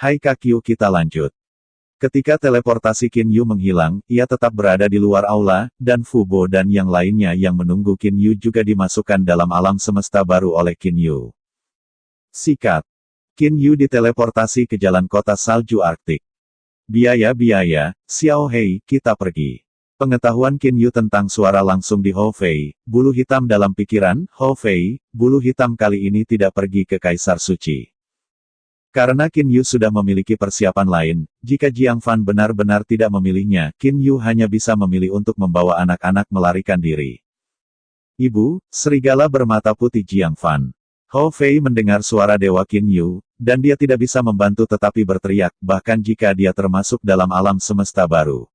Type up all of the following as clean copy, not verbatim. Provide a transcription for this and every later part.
Hai Kakyu, kita lanjut. Ketika teleportasi Qin Yu menghilang, ia tetap berada di luar aula, dan Fu Bo dan yang lainnya yang menunggu Qin Yu juga dimasukkan dalam alam semesta baru oleh Qin Yu. Sikat. Qin Yu diteleportasi ke jalan kota salju Arktik. Biaya, Xiao Hei, kita pergi. Pengetahuan Qin Yu tentang suara langsung di Hou Fei, bulu hitam dalam pikiran, Hou Fei, bulu hitam kali ini tidak pergi ke Kaisar Suci. Karena Qin Yu sudah memiliki persiapan lain, jika Jiang Fan benar-benar tidak memilihnya, Qin Yu hanya bisa memilih untuk membawa anak-anak melarikan diri. Ibu, serigala bermata putih Jiang Fan. Hou Fei mendengar suara Dewa Qin Yu, dan dia tidak bisa membantu tetapi berteriak, bahkan jika dia termasuk dalam alam semesta baru.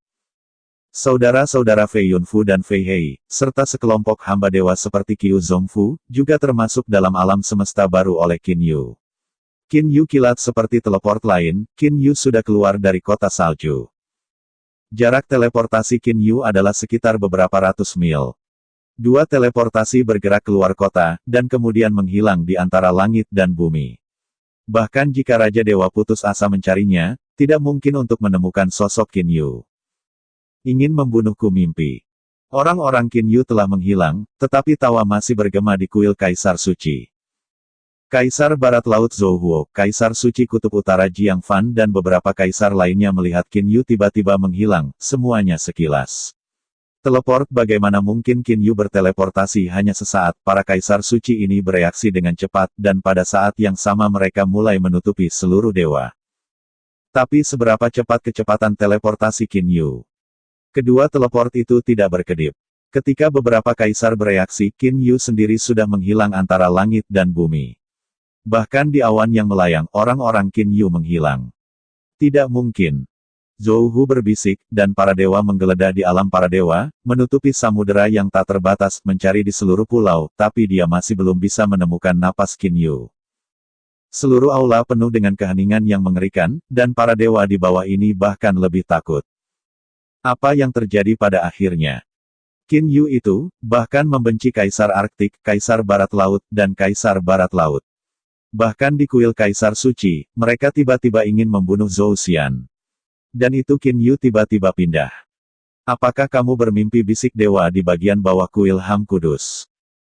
Saudara-saudara Fei Yunfu dan Fei Hei, serta sekelompok hamba dewa seperti Qiu Zongfu, juga termasuk dalam alam semesta baru oleh Qin Yu. Qin Yu kilat seperti teleport lain, Qin Yu sudah keluar dari kota salju. Jarak teleportasi Qin Yu adalah sekitar beberapa ratus mil. Dua teleportasi bergerak keluar kota, dan kemudian menghilang di antara langit dan bumi. Bahkan jika Raja Dewa putus asa mencarinya, tidak mungkin untuk menemukan sosok Qin Yu. Ingin membunuhku mimpi. Orang-orang Qin Yu telah menghilang, tetapi tawa masih bergema di kuil Kaisar Suci. Kaisar Barat Laut Zhou Huo, Kaisar Suci Kutub Utara Jiang Fan dan beberapa kaisar lainnya melihat Qin Yu tiba-tiba menghilang, semuanya sekilas. Teleport, bagaimana mungkin Qin Yu berteleportasi hanya sesaat, para kaisar suci ini bereaksi dengan cepat dan pada saat yang sama mereka mulai menutupi seluruh dewa. Tapi seberapa cepat kecepatan teleportasi Qin Yu? Kedua teleport itu tidak berkedip. Ketika beberapa kaisar bereaksi, Qin Yu sendiri sudah menghilang antara langit dan bumi. Bahkan di awan yang melayang, orang-orang Qin Yu menghilang. Tidak mungkin. Zhou Hu berbisik, dan para dewa menggeledah di alam para dewa, menutupi samudera yang tak terbatas, mencari di seluruh pulau, tapi dia masih belum bisa menemukan napas Qin Yu. Seluruh aula penuh dengan keheningan yang mengerikan, dan para dewa di bawah ini bahkan lebih takut. Apa yang terjadi pada akhirnya? Qin Yu itu, bahkan membenci Kaisar Arktik, Kaisar Barat Laut, dan Kaisar Barat Laut. Bahkan di kuil Kaisar Suci, mereka tiba-tiba ingin membunuh Zhou Xian. Dan itu Qin Yu tiba-tiba pindah. Apakah kamu bermimpi, bisik dewa di bagian bawah kuil Ham Kudus?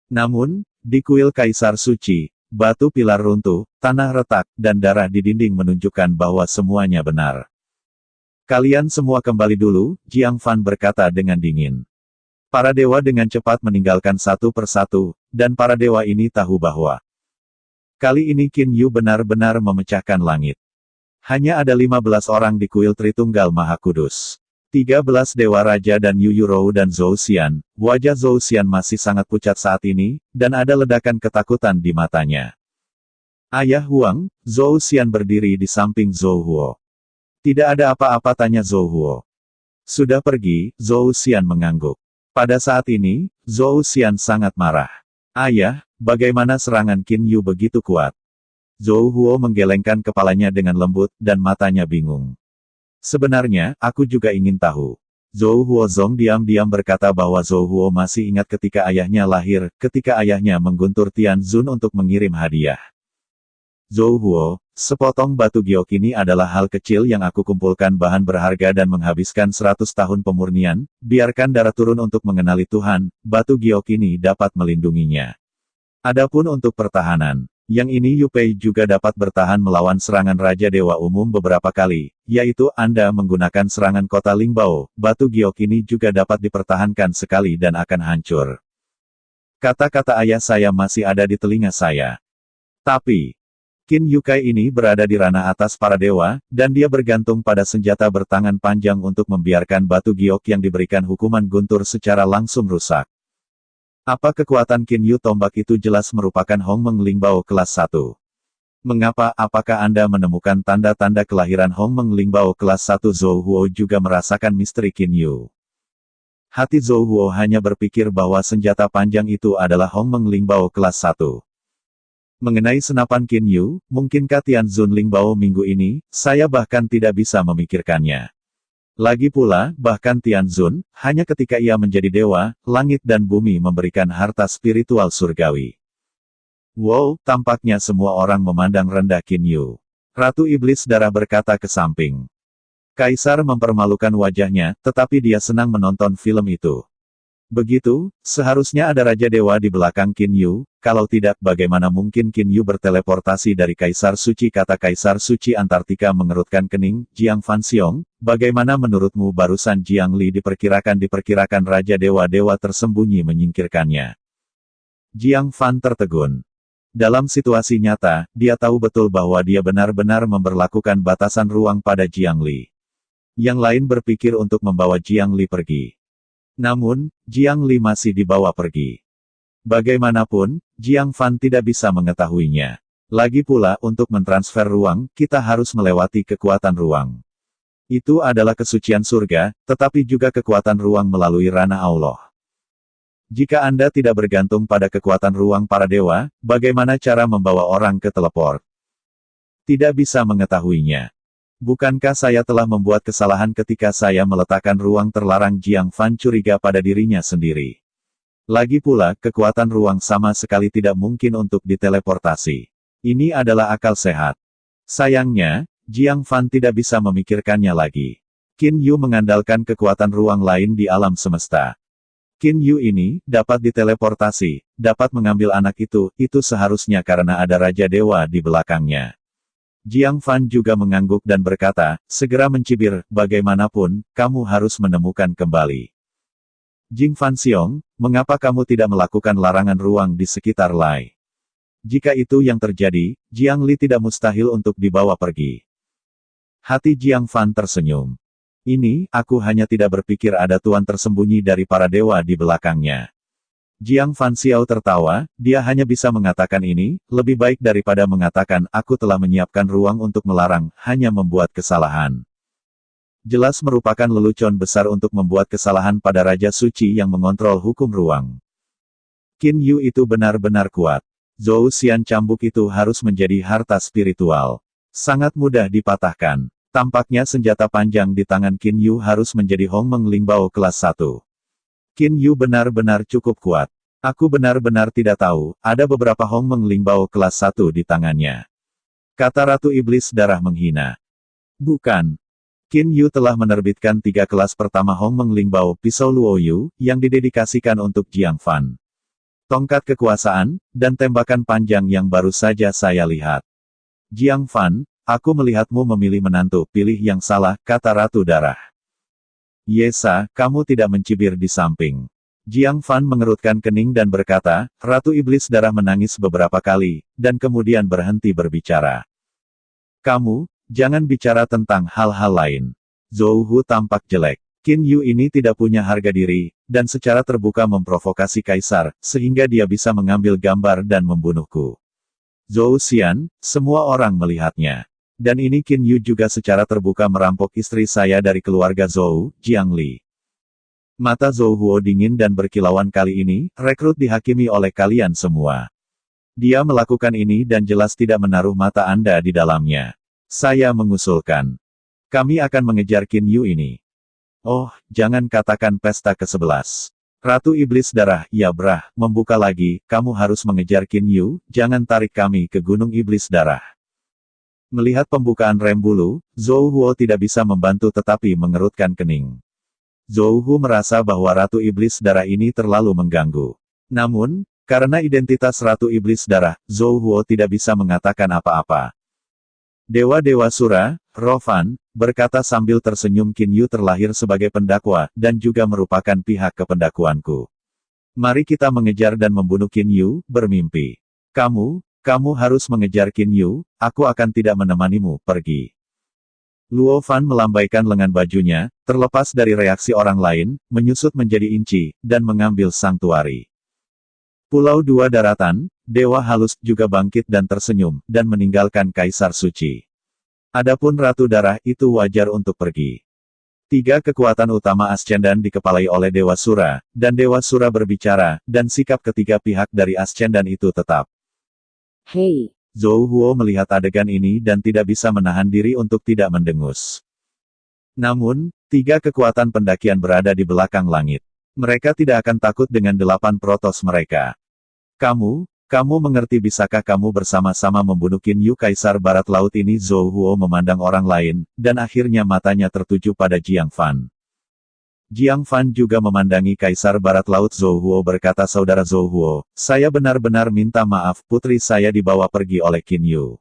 Namun, di kuil Kaisar Suci, batu pilar runtuh, tanah retak, dan darah di dinding menunjukkan bahwa semuanya benar. Kalian semua kembali dulu, Jiang Fan berkata dengan dingin. Para dewa dengan cepat meninggalkan satu persatu, dan para dewa ini tahu bahwa kali ini Qin Yu benar-benar memecahkan langit. Hanya ada 15 orang di kuil Tritunggal Maha Kudus. 13 dewa raja dan Yu Yurou dan Zhou Xian. Wajah Zhou Xian masih sangat pucat saat ini, dan ada ledakan ketakutan di matanya. Ayah Huang, Zhou Xian berdiri di samping Zhou Huo. Tidak ada apa-apa, tanya Zhou Huo. Sudah pergi, Zhou Xian mengangguk. Pada saat ini, Zhou Xian sangat marah. Ayah, bagaimana serangan Qin Yu begitu kuat? Zhou Huo menggelengkan kepalanya dengan lembut, dan matanya bingung. Sebenarnya, aku juga ingin tahu. Zhou Huo Zong diam-diam berkata bahwa Zhou Huo masih ingat ketika ayahnya lahir, ketika ayahnya mengguntur Tian Zun untuk mengirim hadiah. Zhou Huo, sepotong batu giok ini adalah hal kecil yang aku kumpulkan bahan berharga dan menghabiskan 100 tahun pemurnian, biarkan darah turun untuk mengenali Tuhan, batu giok ini dapat melindunginya. Adapun untuk pertahanan, yang ini Yu Pei juga dapat bertahan melawan serangan Raja Dewa Umum beberapa kali, yaitu Anda menggunakan serangan kota Lingbao, batu giok ini juga dapat dipertahankan sekali dan akan hancur. Kata-kata ayah saya masih ada di telinga saya. Tapi, Qin Yukai ini berada di ranah atas para dewa, dan dia bergantung pada senjata bertangan panjang untuk membiarkan batu giok yang diberikan hukuman guntur secara langsung rusak. Apa kekuatan Qin Yu tombak itu jelas merupakan Hong Meng Lingbao kelas 1. Mengapa, apakah Anda menemukan tanda-tanda kelahiran Hong Meng Lingbao kelas 1? Zhou Huo juga merasakan misteri Qin Yu. Hati Zhou Huo hanya berpikir bahwa senjata panjang itu adalah Hong Meng Lingbao kelas 1. Mengenai senapan Qin Yu, mungkinkah Tian Zun Lingbao minggu ini, saya bahkan tidak bisa memikirkannya. Lagi pula, bahkan Tian Zun, hanya ketika ia menjadi dewa, langit dan bumi memberikan harta spiritual surgawi. Wow, tampaknya semua orang memandang rendah Qin Yu. Ratu Iblis Darah berkata ke samping. Kaisar mempermalukan wajahnya, tetapi dia senang menonton film itu. Begitu, seharusnya ada Raja Dewa di belakang Qin Yu, kalau tidak bagaimana mungkin Qin Yu berteleportasi dari Kaisar Suci, kata Kaisar Suci Antartika mengerutkan kening. Jiang Fanxiong, bagaimana menurutmu barusan Jiang Li diperkirakan Raja Dewa-Dewa tersembunyi menyingkirkannya. Jiang Fan tertegun. Dalam situasi nyata, dia tahu betul bahwa dia benar-benar memberlakukan batasan ruang pada Jiang Li. Yang lain berpikir untuk membawa Jiang Li pergi. Namun, Jiang Li masih dibawa pergi. Bagaimanapun, Jiang Fan tidak bisa mengetahuinya. Lagi pula, untuk mentransfer ruang, kita harus melewati kekuatan ruang. Itu adalah kesucian surga, tetapi juga kekuatan ruang melalui ranah Allah. Jika Anda tidak bergantung pada kekuatan ruang para dewa, bagaimana cara membawa orang ke teleport? Tidak bisa mengetahuinya. Bukankah saya telah membuat kesalahan ketika saya meletakkan ruang terlarang? Jiang Fan curiga pada dirinya sendiri. Lagi pula, kekuatan ruang sama sekali tidak mungkin untuk diteleportasi. Ini adalah akal sehat. Sayangnya, Jiang Fan tidak bisa memikirkannya lagi. Qin Yu mengandalkan kekuatan ruang lain di alam semesta. Qin Yu ini, dapat diteleportasi, dapat mengambil anak itu seharusnya karena ada Raja Dewa di belakangnya. Jiang Fan juga mengangguk dan berkata, segera mencibir, bagaimanapun, kamu harus menemukan kembali. Jing Fanxiong, mengapa kamu tidak melakukan larangan ruang di sekitar Lai? Jika itu yang terjadi, Jiang Li tidak mustahil untuk dibawa pergi. Hati Jiang Fan tersenyum. Ini, aku hanya tidak berpikir ada tuan tersembunyi dari para dewa di belakangnya. Jiang Fanxiao tertawa, dia hanya bisa mengatakan ini, lebih baik daripada mengatakan aku telah menyiapkan ruang untuk melarang, hanya membuat kesalahan. Jelas merupakan lelucon besar untuk membuat kesalahan pada Raja Suci yang mengontrol hukum ruang. Qin Yu itu benar-benar kuat. Zhou Xian cambuk itu harus menjadi harta spiritual. Sangat mudah dipatahkan. Tampaknya senjata panjang di tangan Qin Yu harus menjadi Hongmeng Lingbao kelas 1. Qin Yu benar-benar cukup kuat. Aku benar-benar tidak tahu, ada beberapa Hongmeng Lingbao kelas 1 di tangannya. Kata Ratu Iblis Darah menghina. Bukan. Qin Yu telah menerbitkan 3 kelas pertama Hongmeng Lingbao Pisau Luo Yu, yang didedikasikan untuk Jiang Fan. Tongkat kekuasaan, dan tembakan panjang yang baru saja saya lihat. Jiang Fan, aku melihatmu memilih menantu, pilih yang salah, kata Ratu Darah. Yesa, kamu tidak mencibir di samping. Jiang Fan mengerutkan kening dan berkata, Ratu Iblis Darah menangis beberapa kali, dan kemudian berhenti berbicara. Kamu, jangan bicara tentang hal-hal lain. Zhou Hu tampak jelek. Qin Yu ini tidak punya harga diri, dan secara terbuka memprovokasi Kaisar, sehingga dia bisa mengambil gambar dan membunuhku. Zhou Xian, semua orang melihatnya. Dan ini Qin Yu juga secara terbuka merampok istri saya dari keluarga Zhou, Jiang Li. Mata Zhou Huo dingin dan berkilauan kali ini, rekrut dihakimi oleh kalian semua. Dia melakukan ini dan jelas tidak menaruh mata Anda di dalamnya. Saya mengusulkan. Kami akan mengejar Qin Yu ini. Oh, jangan katakan pesta ke-11. Ratu Iblis Darah, ya brah, membuka lagi, kamu harus mengejar Qin Yu, jangan tarik kami ke Gunung Iblis Darah. Melihat pembukaan rem bulu, Zhou Huo tidak bisa membantu tetapi mengerutkan kening. Zhou Hu merasa bahwa Ratu Iblis Darah ini terlalu mengganggu. Namun, karena identitas Ratu Iblis Darah, Zhou Huo tidak bisa mengatakan apa-apa. Dewa-dewa Sura, Rovan, berkata sambil tersenyum, Qin Yu terlahir sebagai pendakwa, dan juga merupakan pihak kependakwaanku. Mari kita mengejar dan membunuh Qin Yu, bermimpi. Kamu harus mengejar Qin Yu, aku akan tidak menemanimu, pergi. Luo Fan melambaikan lengan bajunya, terlepas dari reaksi orang lain, menyusut menjadi inci, dan mengambil sangtuari. Pulau Dua Daratan, Dewa Halus, juga bangkit dan tersenyum, dan meninggalkan Kaisar Suci. Adapun Ratu Darah itu wajar untuk pergi. 3 kekuatan utama Ascendan dikepalai oleh Dewa Sura, dan Dewa Sura berbicara, dan sikap ketiga pihak dari Ascendan itu tetap. Hei! Zhou Huo melihat adegan ini dan tidak bisa menahan diri untuk tidak mendengus. Namun, 3 kekuatan pendakian berada di belakang langit. Mereka tidak akan takut dengan 8 protos mereka. Kamu mengerti bisakah kamu bersama-sama membunuh Qin Yu Kaisar Barat Laut ini? Zhou Huo memandang orang lain, dan akhirnya matanya tertuju pada Jiang Fan. Jiang Fan juga memandangi Kaisar Barat Laut. Zhou Huo berkata, saudara Zhou Huo, saya benar-benar minta maaf, putri saya dibawa pergi oleh Qin Yu.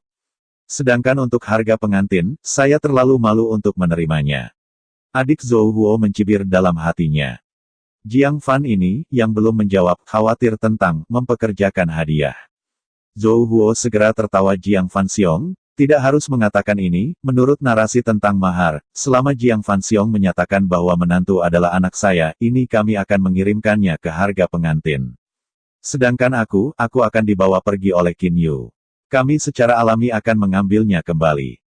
Sedangkan untuk harga pengantin, saya terlalu malu untuk menerimanya. Adik Zhou Huo mencibir dalam hatinya. Jiang Fan ini, yang belum menjawab, khawatir tentang mempekerjakan hadiah. Zhou Huo segera tertawa. Jiang Fan Xiong, tidak harus mengatakan ini, menurut narasi tentang mahar, selama Jiang Fan Xiong menyatakan bahwa menantu adalah anak saya, ini kami akan mengirimkannya ke harga pengantin. Sedangkan aku akan dibawa pergi oleh Qin Yu. Kami secara alami akan mengambilnya kembali.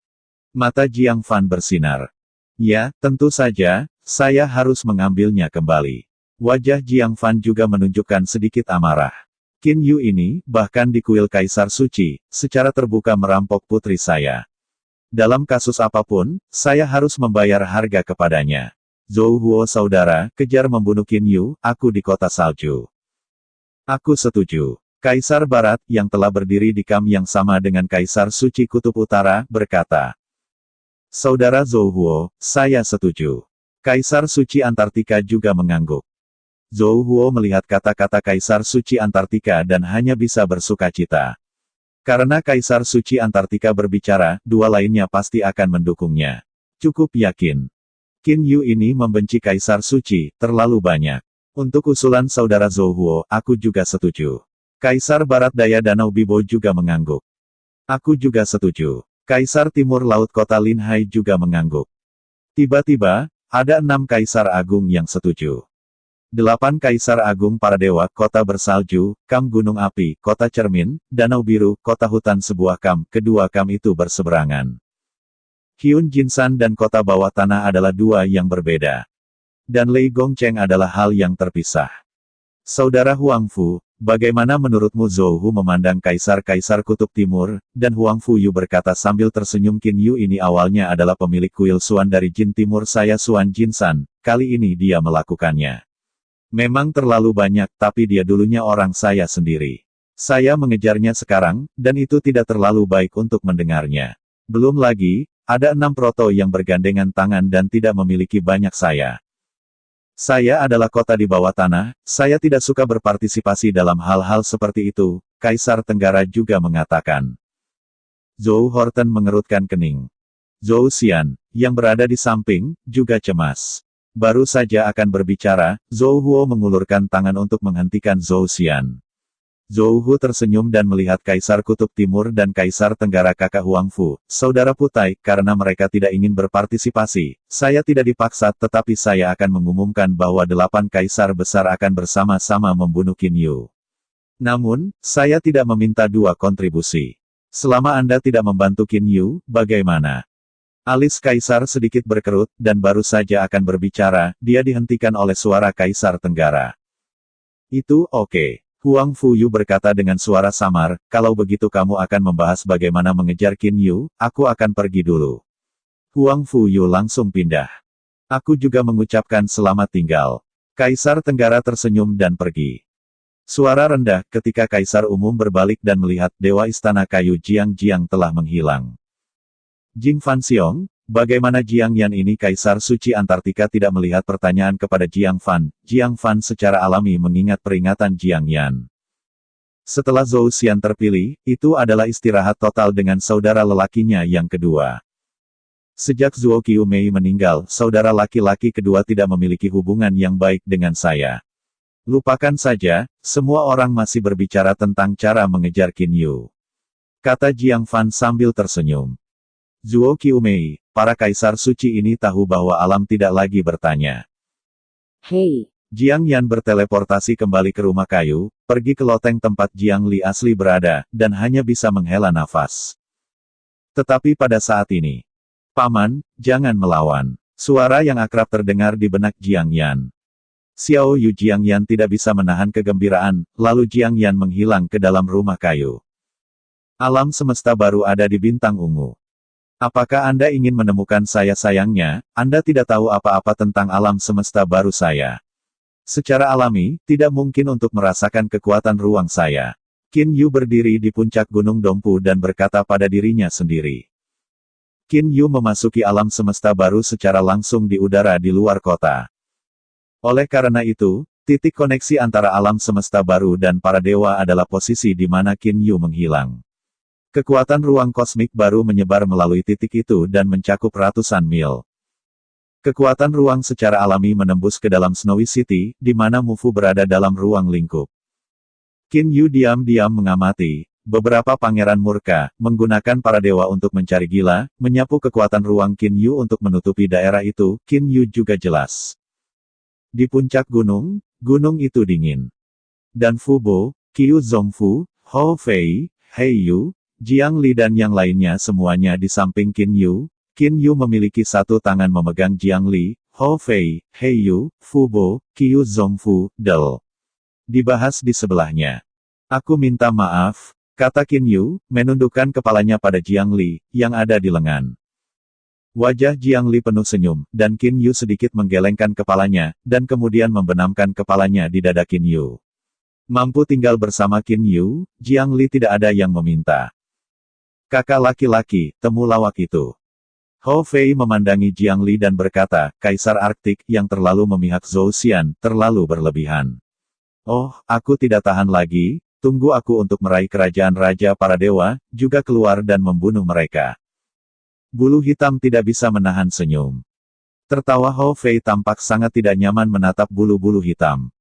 Mata Jiang Fan bersinar. Ya, tentu saja, saya harus mengambilnya kembali. Wajah Jiang Fan juga menunjukkan sedikit amarah. Qin Yu ini, bahkan di kuil Kaisar Suci, secara terbuka merampok putri saya. Dalam kasus apapun, saya harus membayar harga kepadanya. Zhou Huo saudara, kejar membunuh Qin Yu, aku di kota salju. Aku setuju. Kaisar Barat, yang telah berdiri di kam yang sama dengan Kaisar Suci Kutub Utara, berkata. Saudara Zhou Huo, saya setuju. Kaisar Suci Antartika juga mengangguk. Zhou Huo melihat kata-kata Kaisar Suci Antartika dan hanya bisa bersukacita. Karena Kaisar Suci Antartika berbicara, dua lainnya pasti akan mendukungnya. Cukup yakin. Qin Yu ini membenci Kaisar Suci, terlalu banyak. Untuk usulan saudara Zhou Huo, aku juga setuju. Kaisar Barat Daya Danau Bibo juga mengangguk. Aku juga setuju. Kaisar Timur Laut Kota Linhai juga mengangguk. Tiba-tiba, ada 6 Kaisar Agung yang setuju. 8 Kaisar Agung para dewa, kota bersalju, kam gunung api, kota cermin, danau biru, kota hutan sebuah kam, kedua kam itu berseberangan. Hyun Jinsan dan kota bawah tanah adalah 2 yang berbeda. Dan Lei Gongcheng adalah hal yang terpisah. Saudara Huang Fu, bagaimana menurutmu? Zhou Hu memandang Kaisar-Kaisar Kutub Timur, dan Huang Fu Yu berkata sambil tersenyum, Qin Yu ini awalnya adalah pemilik kuil Suan dari Jin Timur, saya Suan Jinsan, kali ini dia melakukannya. Memang terlalu banyak, tapi dia dulunya orang saya sendiri. Saya mengejarnya sekarang, dan itu tidak terlalu baik untuk mendengarnya. Belum lagi, ada 6 proto yang bergandengan tangan dan tidak memiliki banyak saya. Saya adalah kota di bawah tanah, saya tidak suka berpartisipasi dalam hal-hal seperti itu, Kaisar Tenggara juga mengatakan. Zhou Horton mengerutkan kening. Zhou Xian, yang berada di samping, juga cemas. Baru saja akan berbicara, Zhou Huo mengulurkan tangan untuk menghentikan Zhou Xian. Zhou Hu tersenyum dan melihat Kaisar Kutub Timur dan Kaisar Tenggara kakak Huang Fu, saudara Putai, karena mereka tidak ingin berpartisipasi, saya tidak dipaksa tetapi saya akan mengumumkan bahwa 8 Kaisar besar akan bersama-sama membunuh Qin Yu. Namun, saya tidak meminta 2 kontribusi. Selama Anda tidak membantu Qin Yu, bagaimana? Alis Kaisar sedikit berkerut, dan baru saja akan berbicara, dia dihentikan oleh suara Kaisar Tenggara. Itu oke. Huang Fu Yu berkata dengan suara samar, kalau begitu kamu akan membahas bagaimana mengejar Qin Yu, aku akan pergi dulu. Huang Fu Yu langsung pindah. Aku juga mengucapkan selamat tinggal. Kaisar Tenggara tersenyum dan pergi. Suara rendah ketika Kaisar Umum berbalik dan melihat Dewa Istana Kayu Jiang Jiang telah menghilang. Jing Fan Xiong, bagaimana Jiang Yan ini? Kaisar Suci Antartika tidak melihat pertanyaan kepada Jiang Fan. Jiang Fan secara alami mengingat peringatan Jiang Yan. Setelah Zhou Xian terpilih, itu adalah istirahat total dengan saudara lelakinya yang kedua. Sejak Zhuo Qiumei meninggal, saudara laki-laki kedua tidak memiliki hubungan yang baik dengan saya. Lupakan saja, semua orang masih berbicara tentang cara mengejar Qin Yu. Kata Jiang Fan sambil tersenyum. Zhuo Qiumei, para kaisar suci ini tahu bahwa alam tidak lagi bertanya. Hei, Jiang Yan berteleportasi kembali ke rumah kayu, pergi ke loteng tempat Jiang Li asli berada, dan hanya bisa menghela nafas. Tetapi pada saat ini, Paman, jangan melawan. Suara yang akrab terdengar di benak Jiang Yan. Xiao Yu. Jiang Yan tidak bisa menahan kegembiraan, lalu Jiang Yan menghilang ke dalam rumah kayu. Alam semesta baru ada di bintang ungu. Apakah Anda ingin menemukan saya? Sayangnya, Anda tidak tahu apa-apa tentang alam semesta baru saya. Secara alami, tidak mungkin untuk merasakan kekuatan ruang saya. Qin Yu berdiri di puncak Gunung Dompu dan berkata pada dirinya sendiri. Qin Yu memasuki alam semesta baru secara langsung di udara di luar kota. Oleh karena itu, titik koneksi antara alam semesta baru dan para dewa adalah posisi di mana Qin Yu menghilang. Kekuatan ruang kosmik baru menyebar melalui titik itu dan mencakup ratusan mil. Kekuatan ruang secara alami menembus ke dalam Snowy City, di mana Mufu berada dalam ruang lingkup. Qin Yu diam-diam mengamati. Beberapa pangeran murka, menggunakan para dewa untuk mencari gila, menyapu kekuatan ruang Qin Yu untuk menutupi daerah itu. Qin Yu juga jelas. Di puncak gunung, gunung itu dingin. Dan Fu Bo, Qiu Zongfu, Hou Fei, Hei Yu, Jiang Li dan yang lainnya semuanya di samping Qin Yu. Qin Yu memiliki satu tangan memegang Jiang Li, Hou Fei, Hei Yu, Fu Bo, Qiu Zongfu, Del. Dibahas di sebelahnya. Aku minta maaf, kata Qin Yu, menundukkan kepalanya pada Jiang Li, yang ada di lengan. Wajah Jiang Li penuh senyum, dan Qin Yu sedikit menggelengkan kepalanya, dan kemudian membenamkan kepalanya di dada Qin Yu. Mampu tinggal bersama Qin Yu, Jiang Li tidak ada yang meminta. Kakak laki-laki, temu lawak itu. Hou Fei memandangi Jiang Li dan berkata, Kaisar Arktik yang terlalu memihak Zhou Xian, terlalu berlebihan. Oh, aku tidak tahan lagi, tunggu aku untuk meraih kerajaan raja para dewa, juga keluar dan membunuh mereka. Bulu hitam tidak bisa menahan senyum. Tertawa Hou Fei tampak sangat tidak nyaman menatap bulu-bulu hitam.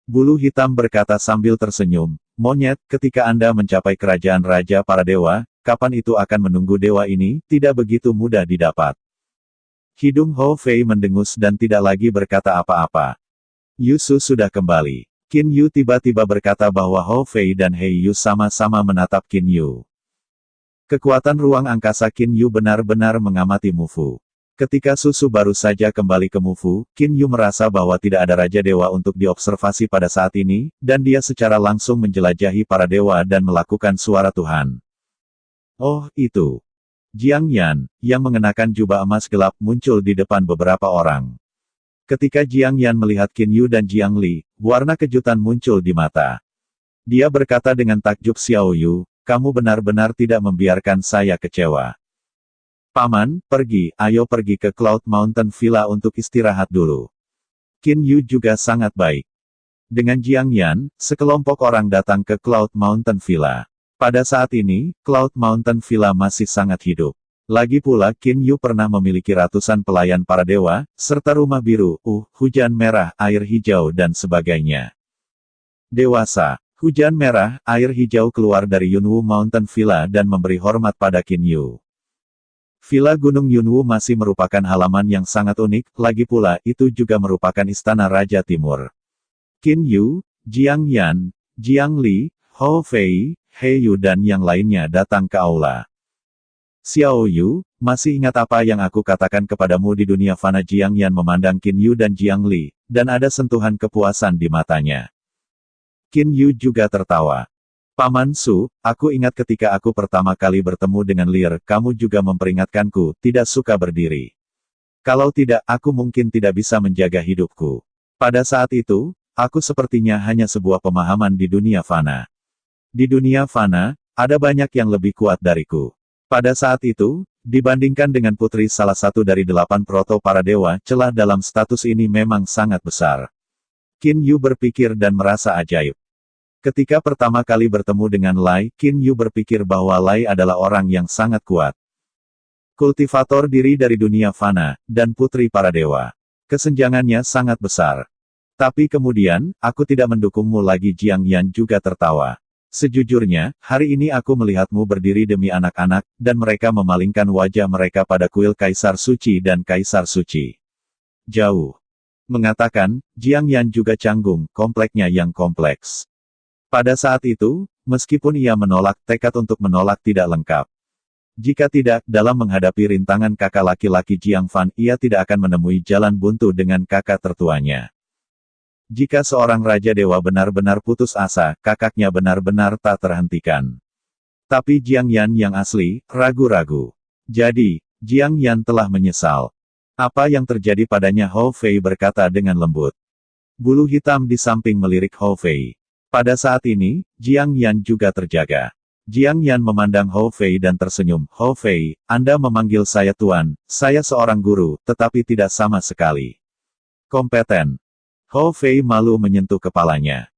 Bulu hitam berkata sambil tersenyum, monyet, ketika Anda mencapai kerajaan raja para dewa, kapan itu akan menunggu dewa ini, tidak begitu mudah didapat. Hidung Hou Fei mendengus dan tidak lagi berkata apa-apa. Yusu sudah kembali. Qin Yu tiba-tiba berkata bahwa Hou Fei dan Hei Yu sama-sama menatap Qin Yu. Kekuatan ruang angkasa Qin Yu benar-benar mengamati Mufu. Ketika Susu baru saja kembali ke Mufu, Qin Yu merasa bahwa tidak ada Raja Dewa untuk diobservasi pada saat ini, dan dia secara langsung menjelajahi para dewa dan melakukan suara Tuhan. Oh, itu. Jiang Yan, yang mengenakan jubah emas gelap muncul di depan beberapa orang. Ketika Jiang Yan melihat Qin Yu dan Jiang Li, warna kejutan muncul di mata. Dia berkata dengan takjub, Xiao Yu, kamu benar-benar tidak membiarkan saya kecewa. Paman, pergi, ayo pergi ke Cloud Mountain Villa untuk istirahat dulu. Qin Yu juga sangat baik. Dengan Jiang Yan, sekelompok orang datang ke Cloud Mountain Villa. Pada saat ini, Cloud Mountain Villa masih sangat hidup. Lagi pula Qin Yu pernah memiliki ratusan pelayan para dewa, serta rumah biru, hujan merah, air hijau dan sebagainya. Dewasa, hujan merah, air hijau keluar dari Yunwu Mountain Villa dan memberi hormat pada Qin Yu. Villa Gunung Yunwu masih merupakan halaman yang sangat unik, lagi pula itu juga merupakan istana Raja Timur. Qin Yu, Jiang Yan, Jiang Li, Hou Fei, Hei Yu dan yang lainnya datang ke aula. Xiao Yu, masih ingat apa yang aku katakan kepadamu di dunia fana? Jiang Yan memandang Qin Yu dan Jiang Li, dan ada sentuhan kepuasan di matanya. Qin Yu juga tertawa. Paman Su, aku ingat ketika aku pertama kali bertemu dengan Lear, kamu juga memperingatkanku, tidak suka berdiri. Kalau tidak, aku mungkin tidak bisa menjaga hidupku. Pada saat itu, aku sepertinya hanya sebuah pemahaman di dunia fana. Di dunia fana, ada banyak yang lebih kuat dariku. Pada saat itu, dibandingkan dengan putri salah satu dari 8 proto para dewa, celah dalam status ini memang sangat besar. Qin Yu berpikir dan merasa ajaib. Ketika pertama kali bertemu dengan Lai, Qin Yu berpikir bahwa Lai adalah orang yang sangat kuat. Kultivator diri dari dunia fana, dan putri para dewa. Kesenjangannya sangat besar. Tapi kemudian, aku tidak mendukungmu lagi. Jiang Yan juga tertawa. Sejujurnya, hari ini aku melihatmu berdiri demi anak-anak, dan mereka memalingkan wajah mereka pada kuil Kaisar Suci dan Kaisar Suci. Jauh. Mengatakan, Jiang Yan juga canggung, kompleknya yang kompleks. Pada saat itu, meskipun ia menolak, tekad untuk menolak tidak lengkap. Jika tidak, dalam menghadapi rintangan kakak laki-laki Jiang Fan, ia tidak akan menemui jalan buntu dengan kakak tertuanya. Jika seorang Raja Dewa benar-benar putus asa, kakaknya benar-benar tak terhentikan. Tapi Jiang Yan yang asli, ragu-ragu. Jadi, Jiang Yan telah menyesal. Apa yang terjadi padanya? Hou Fei berkata dengan lembut. Bulu hitam di samping melirik Hou Fei. Pada saat ini, Jiang Yan juga terjaga. Jiang Yan memandang Hou Fei dan tersenyum. Hou Fei, Anda memanggil saya Tuan, saya seorang guru, tetapi tidak sama sekali kompeten. Hou Fei malu menyentuh kepalanya.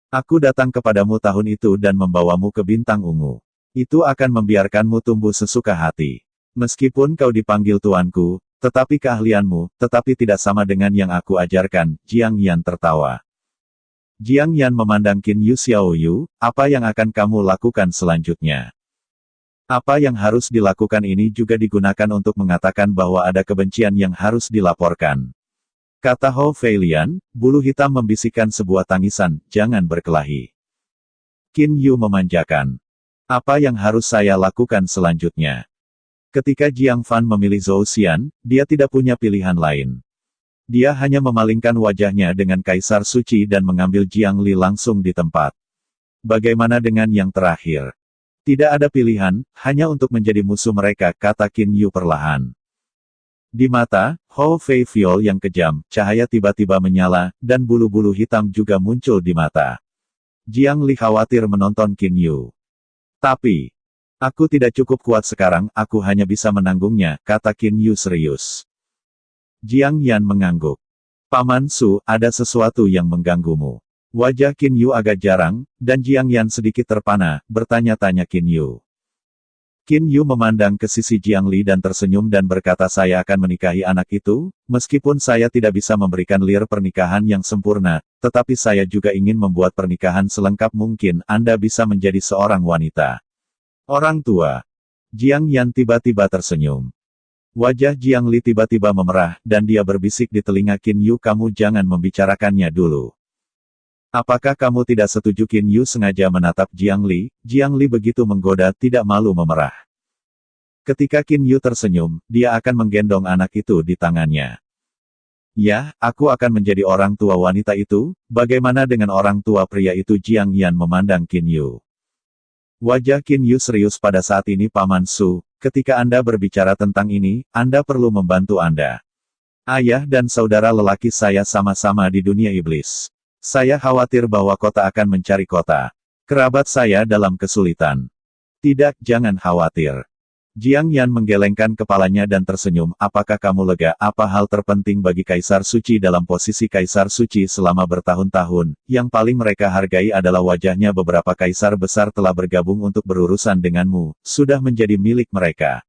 Aku datang kepadamu tahun itu dan membawamu ke bintang ungu. Itu akan membiarkanmu tumbuh sesuka hati. Meskipun kau dipanggil tuanku, tetapi keahlianmu, tetapi tidak sama dengan yang aku ajarkan, Jiang Yan tertawa. Jiang Yan memandang Qin Yu Xiaoyu, apa yang akan kamu lakukan selanjutnya? Apa yang harus dilakukan ini juga digunakan untuk mengatakan bahwa ada kebencian yang harus dilaporkan. Kata Hou Feilian, bulu hitam membisikkan sebuah tangisan, jangan berkelahi. Qin Yu memanjakan. Apa yang harus saya lakukan selanjutnya? Ketika Jiang Fan memilih Zhou Xian, dia tidak punya pilihan lain. Dia hanya memalingkan wajahnya dengan Kaisar Suci dan mengambil Jiang Li langsung di tempat. Bagaimana dengan yang terakhir? Tidak ada pilihan, hanya untuk menjadi musuh mereka, kata Qin Yu perlahan. Di mata Hou Fei Fiol yang kejam, cahaya tiba-tiba menyala, dan bulu-bulu hitam juga muncul di mata. Jiang Li khawatir menonton Qin Yu. Tapi, aku tidak cukup kuat sekarang, aku hanya bisa menanggungnya, kata Qin Yu serius. Jiang Yan mengangguk. Paman Su, ada sesuatu yang mengganggumu. Wajah Qin Yu agak jarang, dan Jiang Yan sedikit terpana, bertanya-tanya Qin Yu. Qin Yu memandang ke sisi Jiang Li dan tersenyum dan berkata saya akan menikahi anak itu, meskipun saya tidak bisa memberikan lir pernikahan yang sempurna, tetapi saya juga ingin membuat pernikahan selengkap mungkin, Anda bisa menjadi seorang wanita. Orang tua. Jiang Yan tiba-tiba tersenyum. Wajah Jiang Li tiba-tiba memerah, dan dia berbisik di telinga Qin Yu kamu jangan membicarakannya dulu. Apakah kamu tidak setuju? Qin Yu sengaja menatap Jiang Li begitu menggoda tidak malu memerah. Ketika Qin Yu tersenyum, dia akan menggendong anak itu di tangannya. Ya, aku akan menjadi orang tua wanita itu, bagaimana dengan orang tua pria itu? Jiang Yan memandang Qin Yu. Wajah Qin Yu serius pada saat ini Paman Su, ketika Anda berbicara tentang ini, Anda perlu membantu Anda. Ayah dan saudara lelaki saya sama-sama di dunia iblis. Saya khawatir bahwa kota akan mencari kota. Kerabat saya dalam kesulitan. Tidak, jangan khawatir. Jiang Yan menggelengkan kepalanya dan tersenyum, apakah kamu lega? Apa hal terpenting bagi Kaisar Suci dalam posisi Kaisar Suci selama bertahun-tahun, yang paling mereka hargai adalah wajahnya beberapa kaisar besar telah bergabung untuk berurusan denganmu, sudah menjadi milik mereka.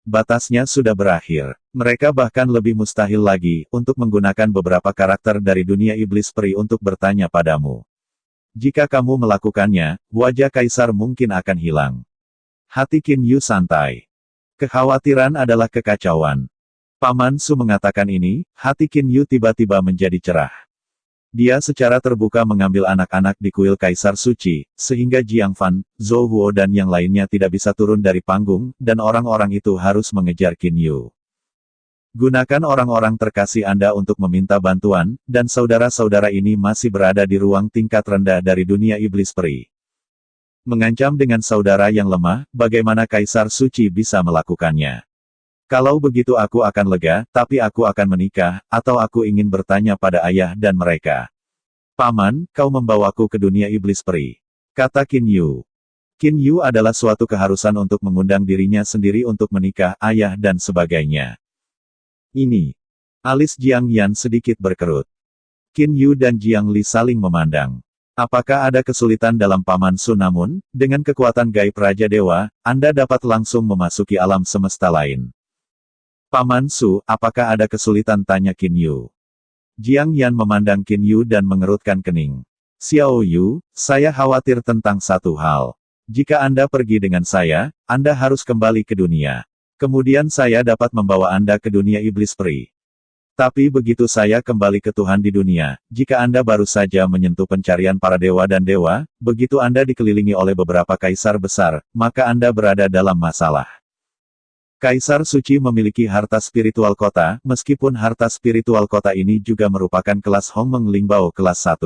Batasnya sudah berakhir. Mereka bahkan lebih mustahil lagi, untuk menggunakan beberapa karakter dari dunia iblis peri untuk bertanya padamu. Jika kamu melakukannya, wajah kaisar mungkin akan hilang. Hati Qin Yu santai. Kekhawatiran adalah kekacauan. Paman Su mengatakan ini, hati Qin Yu tiba-tiba menjadi cerah. Dia secara terbuka mengambil anak-anak di kuil Kaisar Suci, sehingga Jiang Fan, Zhou Huo dan yang lainnya tidak bisa turun dari panggung, dan orang-orang itu harus mengejar Qin Yu. Gunakan orang-orang terkasih Anda untuk meminta bantuan, dan saudara-saudara ini masih berada di ruang tingkat rendah dari dunia iblis peri. Mengancam dengan saudara yang lemah, bagaimana Kaisar Suci bisa melakukannya? Kalau begitu aku akan lega, tapi aku akan menikah, atau aku ingin bertanya pada ayah dan mereka. Paman, kau membawaku ke dunia iblis peri. Kata Qin Yu. Qin Yu adalah suatu keharusan untuk mengundang dirinya sendiri untuk menikah, ayah dan sebagainya. Ini. Alis Jiang Yan sedikit berkerut. Qin Yu dan Jiang Li saling memandang. Apakah ada kesulitan dalam Paman Su? Namun, dengan kekuatan gaib Raja Dewa, Anda dapat langsung memasuki alam semesta lain. Paman Su, apakah ada kesulitan? Tanya Qin Yu. Jiang Yan memandang Qin Yu dan mengerutkan kening. Xiao Yu, saya khawatir tentang satu hal. Jika Anda pergi dengan saya, Anda harus kembali ke dunia. Kemudian saya dapat membawa Anda ke dunia iblis peri. Tapi begitu saya kembali ke Tuhan di dunia, jika Anda baru saja menyentuh pencarian para dewa dan dewa, begitu Anda dikelilingi oleh beberapa kaisar besar, maka Anda berada dalam masalah. Kaisar Suci memiliki harta spiritual kota, meskipun harta spiritual kota ini juga merupakan kelas Hongmeng Lingbao kelas 1.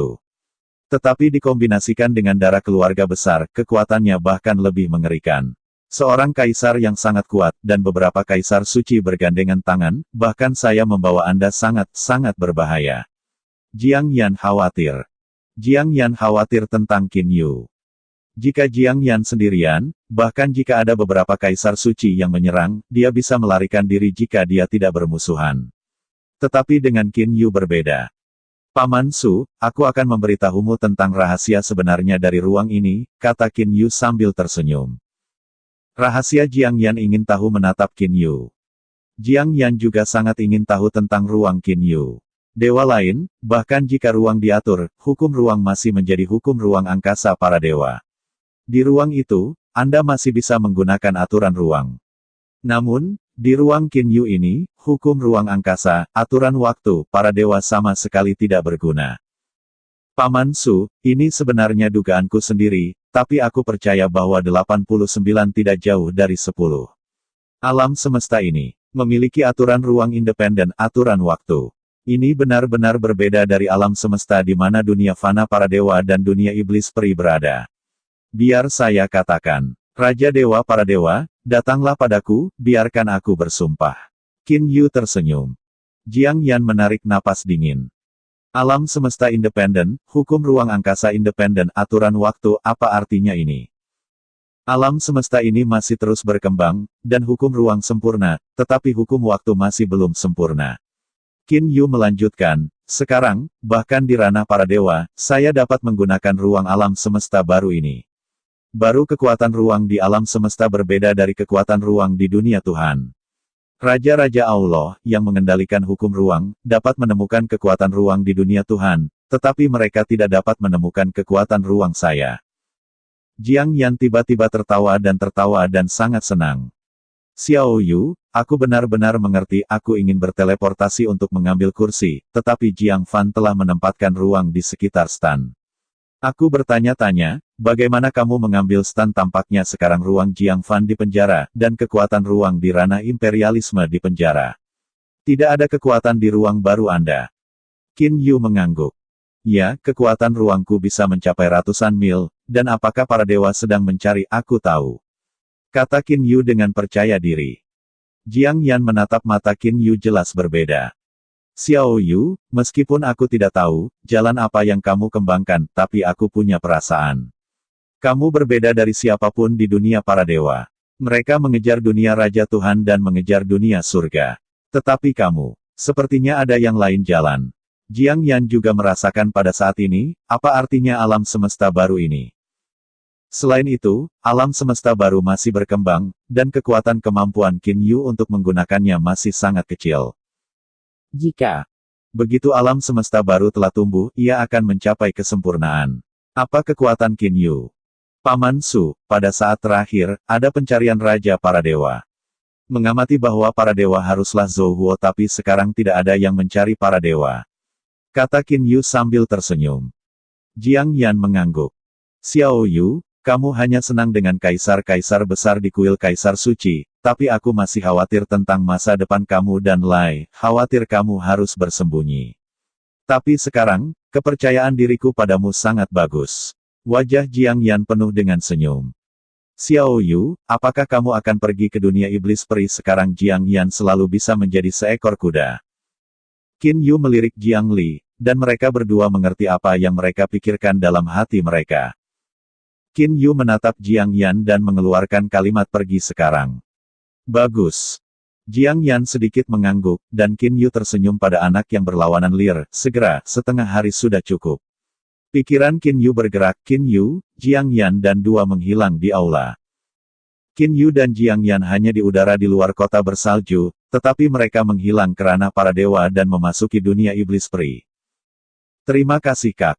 Tetapi dikombinasikan dengan darah keluarga besar, kekuatannya bahkan lebih mengerikan. Seorang kaisar yang sangat kuat, dan beberapa kaisar suci bergandengan tangan, bahkan saya membawa Anda sangat-sangat berbahaya. Jiang Yan khawatir. Jiang Yan khawatir tentang Qin Yu. Jika Jiang Yan sendirian, bahkan jika ada beberapa kaisar suci yang menyerang, dia bisa melarikan diri jika dia tidak bermusuhan. Tetapi dengan Qin Yu berbeda. Paman Su, aku akan memberitahumu tentang rahasia sebenarnya dari ruang ini, kata Qin Yu sambil tersenyum. Rahasia Jiang Yan ingin tahu menatap Qin Yu. Jiang Yan juga sangat ingin tahu tentang ruang Qin Yu. Dewa lain, bahkan jika ruang diatur, hukum ruang masih menjadi hukum ruang angkasa para dewa. Di ruang itu, Anda masih bisa menggunakan aturan ruang. Namun, di ruang Qin Yu ini, hukum ruang angkasa, aturan waktu, para dewa sama sekali tidak berguna. Paman Su, ini sebenarnya dugaanku sendiri, tapi aku percaya bahwa 89 tidak jauh dari 10. Alam semesta ini memiliki aturan ruang independen, aturan waktu. Ini benar-benar berbeda dari alam semesta di mana dunia fana para dewa dan dunia iblis peri berada. Biar saya katakan, Raja Dewa para dewa, datanglah padaku, biarkan aku bersumpah. Qin Yu tersenyum. Jiang Yan menarik napas dingin. Alam semesta independen, hukum ruang angkasa independen, aturan waktu, apa artinya ini? Alam semesta ini masih terus berkembang, dan hukum ruang sempurna, tetapi hukum waktu masih belum sempurna. Qin Yu melanjutkan, sekarang, bahkan di ranah para dewa, saya dapat menggunakan ruang alam semesta baru ini. Baru kekuatan ruang di alam semesta berbeda dari kekuatan ruang di dunia Tuhan. Raja-raja Allah, yang mengendalikan hukum ruang, dapat menemukan kekuatan ruang di dunia Tuhan, tetapi mereka tidak dapat menemukan kekuatan ruang saya. Jiang Yan tiba-tiba tertawa dan sangat senang. Xiao Yu, aku benar-benar mengerti, aku ingin berteleportasi untuk mengambil kursi, tetapi Jiang Fan telah menempatkan ruang di sekitar stan. Aku bertanya-tanya, bagaimana kamu mengambil stan? Tampaknya sekarang ruang Jiang Fan di penjara, dan kekuatan ruang di ranah imperialisme di penjara. Tidak ada kekuatan di ruang baru Anda. Qin Yu mengangguk. Ya, kekuatan ruangku bisa mencapai ratusan mil, dan apakah para dewa sedang mencari? Aku tahu. Kata Qin Yu dengan percaya diri. Jiang Yan menatap mata Qin Yu jelas berbeda. Xiao Yu, meskipun aku tidak tahu, jalan apa yang kamu kembangkan, tapi aku punya perasaan. Kamu berbeda dari siapapun di dunia para dewa. Mereka mengejar dunia Raja Tuhan dan mengejar dunia surga. Tetapi kamu, sepertinya ada yang lain jalan. Jiang Yan juga merasakan pada saat ini, apa artinya alam semesta baru ini. Selain itu, alam semesta baru masih berkembang, dan kekuatan kemampuan Qin Yu untuk menggunakannya masih sangat kecil. Jika begitu alam semesta baru telah tumbuh, ia akan mencapai kesempurnaan. Apa kekuatan Qin Yu? Paman Su, pada saat terakhir, ada pencarian Raja para dewa. Mengamati bahwa para dewa haruslah Zhou Huo, tapi sekarang tidak ada yang mencari para dewa. Kata Qin Yu sambil tersenyum. Jiang Yan mengangguk. Xiao Yu, kamu hanya senang dengan kaisar-kaisar besar di kuil kaisar suci, tapi aku masih khawatir tentang masa depan kamu dan Lai, khawatir kamu harus bersembunyi. Tapi sekarang, kepercayaan diriku padamu sangat bagus. Wajah Jiang Yan penuh dengan senyum. Xiao Yu, apakah kamu akan pergi ke dunia iblis peri sekarang? Jiang Yan selalu bisa menjadi seekor kuda. Qin Yu melirik Jiang Li, dan mereka berdua mengerti apa yang mereka pikirkan dalam hati mereka. Qin Yu menatap Jiang Yan dan mengeluarkan kalimat pergi sekarang. Bagus. Jiang Yan sedikit mengangguk, dan Qin Yu tersenyum pada anak yang berlawanan liar, segera, setengah hari sudah cukup. Pikiran Qin Yu bergerak, Qin Yu, Jiang Yan dan dua menghilang di aula. Qin Yu dan Jiang Yan hanya di udara di luar kota bersalju, tetapi mereka menghilang ke ranah para dewa dan memasuki dunia iblis peri. Terima kasih Kak.